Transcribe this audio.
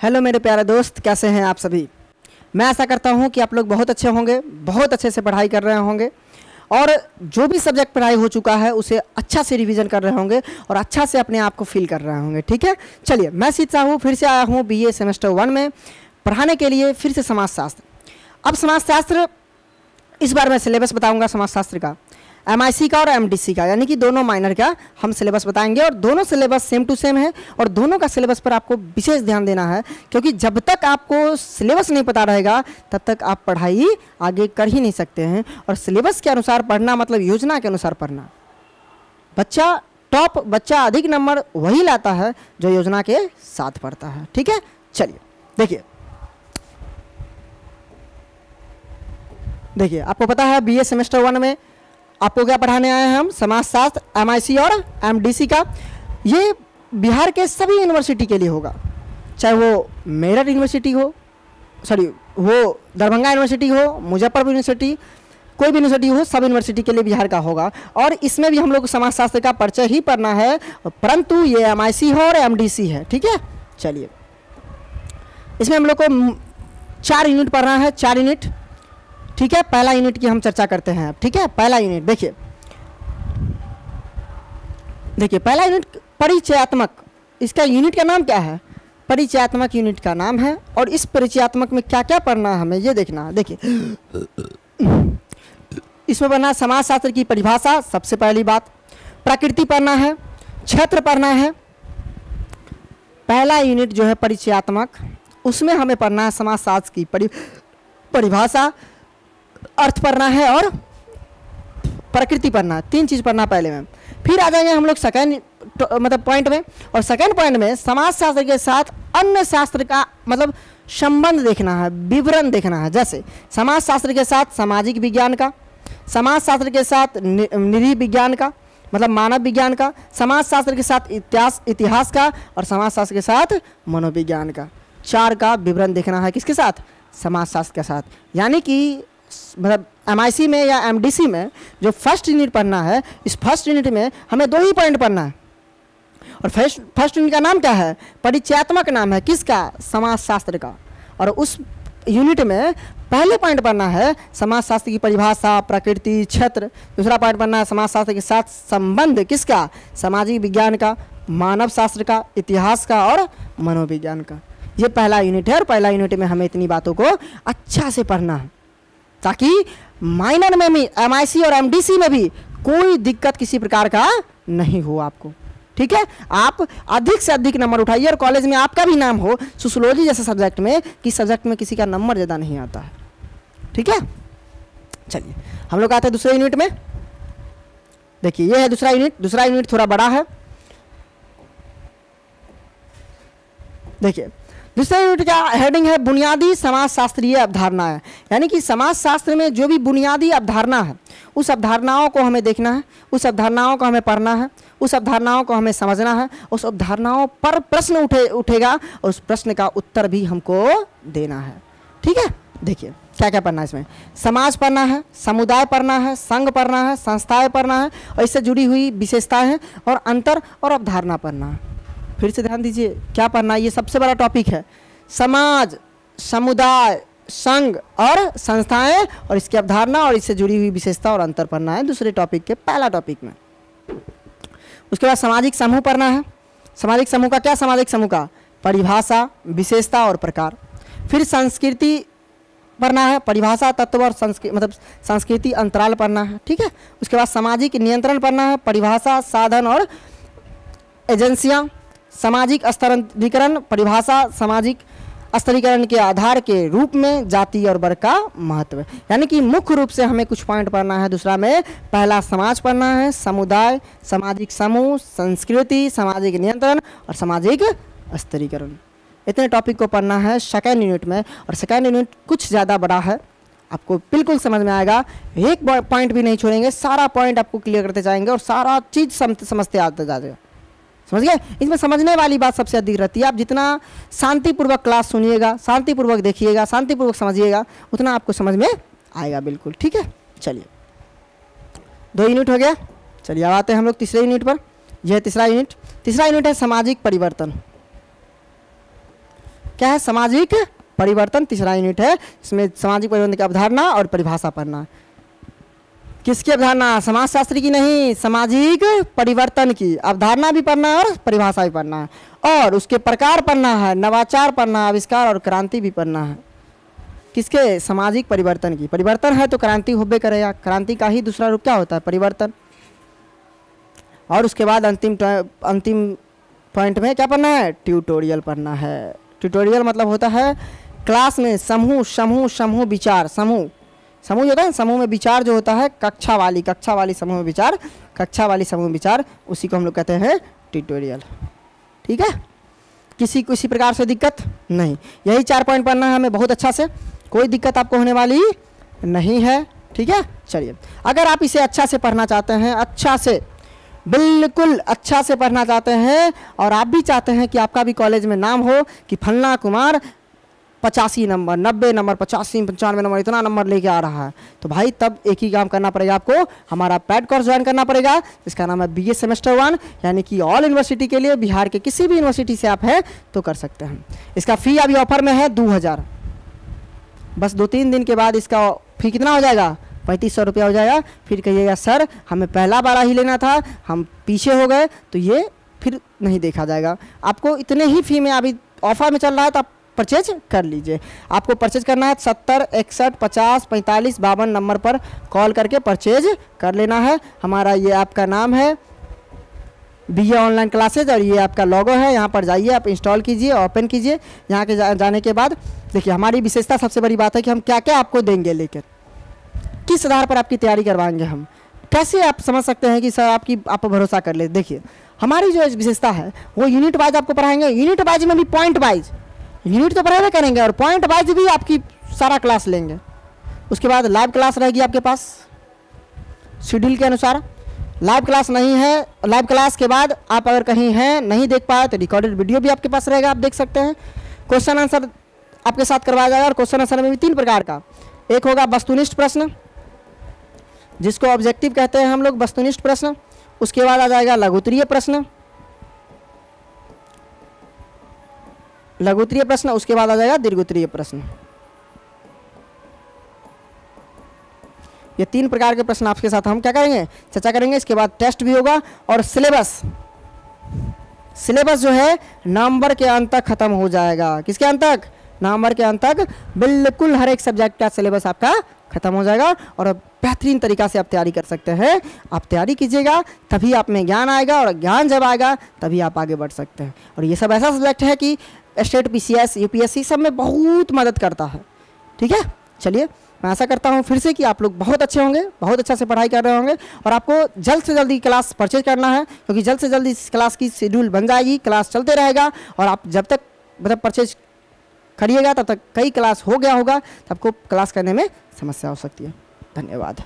Hello मेरे प्यारे दोस्त, कैसे हैं आप सभी। मैं आशा करता हूं कि आप लोग बहुत अच्छे होंगे, बहुत अच्छे से पढ़ाई कर रहे होंगे और जो भी सब्जेक्ट पढ़ाई हो चुका है उसे अच्छा से रिवीजन कर रहे होंगे और अच्छा से अपने आप को फील कर रहे होंगे। ठीक है, चलिए मैं सीत साहू फिर से आया हूं बीए सेमेस्टर 1 में पढ़ाने के लिए फिर से समाजशास्त्र। अब समाजशास्त्र इस बार मैं सिलेबस बताऊँगा समाजशास्त्र का, MIC का और MDC का, यानी कि दोनों माइनर का हम सिलेबस बताएंगे और दोनों सिलेबस सेम टू सेम है और दोनों का सिलेबस पर आपको विशेष ध्यान देना है, क्योंकि जब तक आपको सिलेबस नहीं पता रहेगा तब तक आप पढ़ाई आगे कर ही नहीं सकते हैं। और सिलेबस के अनुसार पढ़ना मतलब योजना के अनुसार पढ़ना। बच्चा अधिक नंबर वही लाता है जो योजना के साथ पढ़ता है। ठीक है, चलिए देखिए आपको पता है बीए सेमेस्टर 1 में आपको क्या पढ़ाने आए हैं हम, समाजशास्त्र, MIC और MDC का। ये बिहार के सभी यूनिवर्सिटी के लिए होगा, चाहे वो मेरठ यूनिवर्सिटी हो, वो दरभंगा यूनिवर्सिटी हो, मुजफ्फरपुर यूनिवर्सिटी, कोई भी यूनिवर्सिटी हो, सब यूनिवर्सिटी के लिए बिहार का होगा। और इसमें भी हम लोग समाजशास्त्र का परिचय ही पढ़ना है, परंतु ये MIC है और MDC है। ठीक है, चलिए इसमें हम लोग को 4 यूनिट पढ़ना है, 4 यूनिट। ठीक है, पहला यूनिट की हम चर्चा करते हैं अब। ठीक है, पहला यूनिट देखिए पहला यूनिट परिचयात्मक। इसका यूनिट का नाम क्या है, परिचयात्मक यूनिट का नाम है। और इस परिचयात्मक में क्या क्या पढ़ना है हमें ये देखना है। देखिए इसमें पढ़ना है समाजशास्त्र की परिभाषा, सबसे पहली बात। प्रकृति पढ़ना है, क्षेत्र पढ़ना है। पहला यूनिट जो है परिचयात्मक, उसमें हमें पढ़ना है समाजशास्त्र की परिभाषा, अर्थ पढ़ना है और प्रकृति पढ़ना है। 3 चीज़ पढ़ना पहले में। फिर आ जाएंगे हम लोग सेकेंड पॉइंट में, और सेकेंड पॉइंट में समाजशास्त्र के साथ अन्य शास्त्र का मतलब संबंध देखना है, विवरण देखना है। जैसे समाजशास्त्र के साथ सामाजिक विज्ञान का, समाजशास्त्र के साथ निरीह विज्ञान का मतलब मानव विज्ञान का, समाजशास्त्र के साथ इतिहास का और समाजशास्त्र के साथ मनोविज्ञान का। 4 का विवरण देखना है किसके साथ, समाजशास्त्र के साथ। यानी कि मतलब MIC में या MDC में जो फर्स्ट यूनिट पढ़ना है, इस फर्स्ट यूनिट में हमें 2 ही पॉइंट पढ़ना है। और फर्स्ट यूनिट का नाम क्या है, परिचयात्मक नाम है किसका, समाजशास्त्र का। और उस यूनिट में पहले पॉइंट पढ़ना है समाजशास्त्र की परिभाषा, प्रकृति, क्षेत्र। दूसरा पॉइंट पढ़ना है समाजशास्त्र के साथ संबंध किसका, सामाजिक विज्ञान का, मानव शास्त्र का, इतिहास का और मनोविज्ञान का। ये पहला यूनिट है और पहला यूनिट में हमें इतनी बातों को अच्छा से पढ़ना है ताकि माइनर में भी MIC और MDC में भी कोई दिक्कत किसी प्रकार का नहीं हो आपको। ठीक है, आप अधिक से अधिक नंबर उठाइए और कॉलेज में आपका भी नाम हो सोशियोलॉजी जैसे सब्जेक्ट में, कि सब्जेक्ट में किसी का नंबर ज़्यादा नहीं आता है। ठीक है, चलिए हम लोग आते हैं दूसरे यूनिट में। देखिए ये है दूसरा यूनिट। दूसरा यूनिट थोड़ा बड़ा है। देखिए दूसरे यूनिट का हेडिंग है बुनियादी समाजशास्त्रीय अवधारणाएं। यानी कि समाजशास्त्र में जो भी बुनियादी अवधारणा है उस अवधारणाओं को हमें देखना है, उस अवधारणाओं को हमें पढ़ना है, उस अवधारणाओं को हमें समझना है। उस अवधारणाओं पर प्रश्न उठेगा और उस प्रश्न का उत्तर भी हमको देना है। ठीक है, देखिए क्या क्या पढ़ना है इसमें, समाज पढ़ना है, समुदाय पढ़ना है, संघ पढ़ना है, संस्थाएं पढ़ना है और इससे जुड़ी हुई विशेषताएं हैं और अंतर और अवधारणा पढ़ना है। फिर से ध्यान दीजिए क्या पढ़ना है, ये सबसे बड़ा टॉपिक है। समाज, समुदाय, संघ और संस्थाएं और इसकी अवधारणा और इससे जुड़ी हुई विशेषता और अंतर पढ़ना है दूसरे टॉपिक के पहला टॉपिक में। उसके बाद सामाजिक समूह पढ़ना है। सामाजिक समूह का क्या, सामाजिक समूह का परिभाषा, विशेषता और प्रकार। फिर संस्कृति पढ़ना है, परिभाषा, तत्व और संस्कृति अंतराल पढ़ना है। ठीक है, उसके बाद सामाजिक नियंत्रण पढ़ना है, परिभाषा, साधन और एजेंसियाँ। सामाजिक स्तरीकरण, परिभाषा, सामाजिक स्तरीकरण के आधार के रूप में जाति और वर्ग का महत्व। यानी कि मुख्य रूप से हमें कुछ पॉइंट पढ़ना है दूसरा में। पहला समाज पढ़ना है, समुदाय, सामाजिक समूह, संस्कृति, सामाजिक नियंत्रण और सामाजिक स्तरीकरण। इतने टॉपिक को पढ़ना है सेकेंड यूनिट में। और सेकेंड यूनिट कुछ ज़्यादा बड़ा है, आपको बिल्कुल समझ में आएगा, एक पॉइंट भी नहीं छोड़ेंगे, सारा पॉइंट आपको क्लियर करते जाएंगे और सारा चीज़ समझते आते जाएगा। समझ गए, इसमें समझने वाली बात सबसे अधिक रहती है। आप जितना शांतिपूर्वक क्लास सुनिएगा, शांतिपूर्वक देखिएगा, शांतिपूर्वक समझिएगा, उतना आपको समझ में आएगा बिल्कुल। ठीक है, चलिए 2 यूनिट हो गया। चलिए अब आते हैं हम लोग तीसरे यूनिट पर। यह है तीसरा यूनिट। तीसरा यूनिट है सामाजिक परिवर्तन। क्या है, सामाजिक परिवर्तन तीसरा यूनिट है। इसमें सामाजिक परिवर्तन की अवधारणा और परिभाषा पढ़ना। किसकी अवधारणा, समाजशास्त्री की नहीं, सामाजिक परिवर्तन की अवधारणा भी पढ़ना है और परिभाषा भी पढ़ना है, और उसके प्रकार पढ़ना है, नवाचार पढ़ना है, आविष्कार और क्रांति भी पढ़ना है। किसके, सामाजिक परिवर्तन की। परिवर्तन है तो क्रांति होबे करेगा, क्रांति का ही दूसरा रूप क्या होता है, परिवर्तन। और उसके बाद अंतिम पॉइंट में क्या पढ़ना है, ट्यूटोरियल पढ़ना है। ट्यूटोरियल मतलब होता है क्लास में समूह विचार, समूह जो होता है, समूह में विचार जो होता है, कक्षा वाली समूह में विचार, उसी को हम लोग कहते हैं ट्यूटोरियल। ठीक है, किसी प्रकार से दिक्कत नहीं, यही 4 पॉइंट पढ़ना है हमें बहुत अच्छा से, कोई दिक्कत आपको होने वाली नहीं है। ठीक है, चलिए, अगर आप इसे अच्छा से पढ़ना चाहते हैं, अच्छा से, बिल्कुल अच्छा से पढ़ना चाहते हैं, और आप भी चाहते हैं कि आपका भी कॉलेज में नाम हो कि फलना कुमार 85 नंबर, 90 नंबर, 85, 95 नंबर, इतना नंबर लेके आ रहा है, तो भाई तब एक ही काम करना पड़ेगा आपको, हमारा पैड कोर्स ज्वाइन करना पड़ेगा, जिसका नाम है BA सेमेस्टर 1, यानी कि ऑल यूनिवर्सिटी के लिए, बिहार के किसी भी यूनिवर्सिटी से आप हैं तो कर सकते हैं। इसका फ़ी अभी ऑफर में है 2000, बस 2-3 दिन के बाद इसका फ़ी कितना हो जाएगा, 3500 रुपया हो जाएगा। फिर कहिएगा सर हमें पहला बार ही लेना था, हम पीछे हो गए, तो ये फिर नहीं देखा जाएगा। आपको इतने ही फ़ी में अभी ऑफर में चल रहा है, तो आप परचेज कर लीजिए। आपको परचेज करना है 70 61 50 45 52 नंबर पर कॉल करके परचेज कर लेना है। हमारा ये आपका नाम है BA ऑनलाइन क्लासेज, और ये आपका लोगो है, यहाँ पर जाइए, आप इंस्टॉल कीजिए, ओपन कीजिए। यहाँ के जाने के बाद देखिए, हमारी विशेषता सबसे बड़ी बात है कि हम क्या क्या आपको देंगे, लेकर किस आधार पर आपकी तैयारी करवाएंगे हम, कैसे आप समझ सकते हैं कि सर आप पर भरोसा कर ले। देखिए, हमारी जो विशेषता है वो यूनिट वाइज आपको पढ़ाएंगे, यूनिट वाइज में भी पॉइंट वाइज, यूनिट तो पढ़ावे करेंगे और पॉइंट वाइज भी आपकी सारा क्लास लेंगे। उसके बाद लाइव क्लास रहेगी आपके पास शेड्यूल के अनुसार। लाइव क्लास नहीं है, लाइव क्लास के बाद आप अगर कहीं हैं नहीं देख पाए तो रिकॉर्डेड वीडियो भी आपके पास रहेगा, आप देख सकते हैं। क्वेश्चन आंसर आपके साथ करवाया जाएगा, और क्वेश्चन आंसर में भी 3 प्रकार का, एक होगा वस्तुनिष्ठ प्रश्न, जिसको ऑब्जेक्टिव कहते हैं हम लोग, वस्तुनिष्ठ प्रश्न। उसके बाद आ जाएगा लघुत्तरीय प्रश्न, उसके बाद आ जाएगा दीर्घोत्तरीय प्रश्न। ये 3 प्रकार के प्रश्न आपके साथ हम क्या करेंगे, चर्चा करेंगे। इसके बाद टेस्ट भी होगा, और सिलेबस जो है नवंबर के अंत तक खत्म हो जाएगा। किसके अंत तक, नवंबर के अंत तक बिल्कुल हर एक सब्जेक्ट का सिलेबस आपका खत्म हो जाएगा, और बेहतरीन तरीका से आप तैयारी कर सकते हैं। आप तैयारी कीजिएगा, तभी आप में ज्ञान आएगा, और ज्ञान जब आएगा तभी आप आगे बढ़ सकते हैं। और ये सब ऐसा सब्जेक्ट है कि स्टेट PCS UPSC सब में बहुत मदद करता है। ठीक है, चलिए, मैं आशा करता हूँ फिर से कि आप लोग बहुत अच्छे होंगे, बहुत अच्छा से पढ़ाई कर रहे होंगे, और आपको जल्द से जल्दी क्लास परचेज करना है, क्योंकि जल्द से जल्द इस क्लास की शेड्यूल बन जाएगी, क्लास चलते रहेगा, और आप जब तक मतलब परचेज करिएगा तब तक कई क्लास हो गया होगा, तो आपको क्लास करने में समस्या हो सकती है। धन्यवाद।